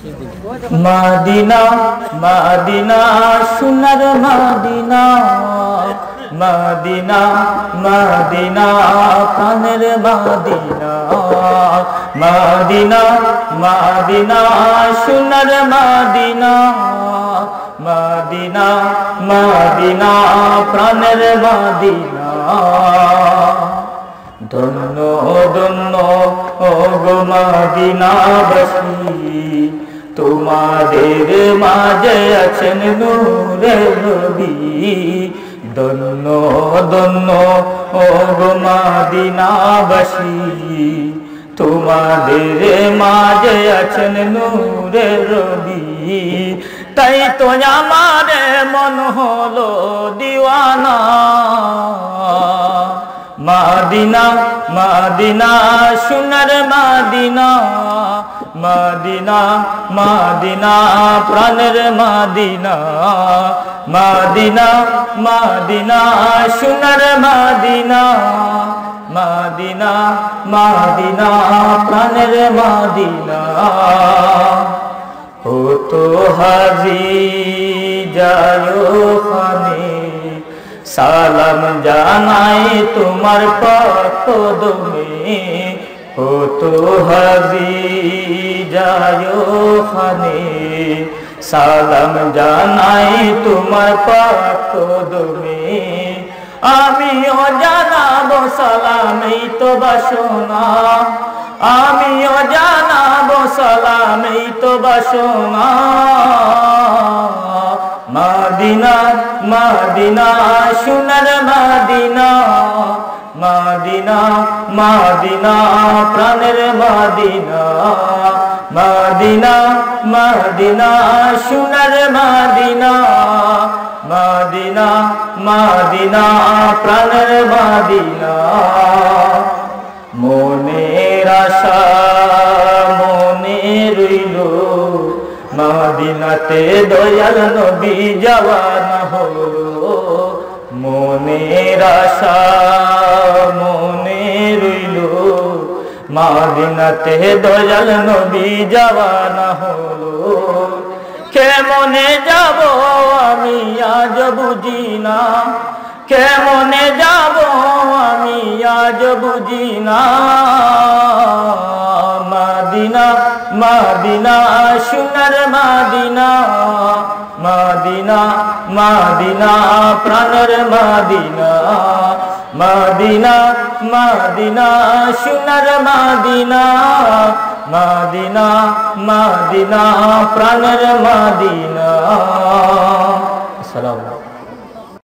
মাদিনা মাদিনা সোনার মাদিনা মাদিনা মাদিনা প্রাণের মাদিনা মাদিনা মাদিনা সোনার মাদিনা মাদিনা মাদিনা প্রাণের মাদিনা ধন্য ধন্য ও গো মদিনাবাসী তোমাদের মাঝে আছেন নূরের নবী ধন্য ধন্য ও গো মদিনাবাসী তোমাদের মাঝে আছেন নূরের নবী তাই তো আমার মন হলো দিওয়ানা মাদিনা মাদিনা সোনার মাদিনা মাদিনা মাদিনা প্রাণের মাদিনা মাদিনা মাদিনা সোনার মাদিনা মাদিনা মাদিনা প্রাণের মাদিনা ও তো হাজি যায়ো খানে সালাম জানাই তোমার কদমে ও তো হাজি যায়ো খানে সালাম জানাই তোমার কদমে আমিও জানাবো সালাম এই তো বাসনা আমিও জানাবো সালাম এই তো বাসনা মাদিনা মাদিনা সোনার মাদিনা মাদিনা মাদিনা প্রাণের মাদিনা মাদিনা মাদিনা সোনার মাদিনা মাদিনা মাদিনা প্রাণের মাদিনা মনের আশা মনে রইল মদিনাতে দয়াল নবী জওয়ানা হলো মনের আশা মনে রইল মদিনাতে দয়াল নবী জওয়ানা হলো কেমনে যাব আমি আজ বুঝি না কেমনে যাব আমি আজ বুঝি না মাদিনা মাদিনা সোনার মাদিনা মাদিনা মাদিনা প্রাণের মাদিনা মাদিনা মাদিনা সোনার মাদিনা মাদিনা মাদিনা প্রাণের মাদিনা। আসসালামু আলাইকুম।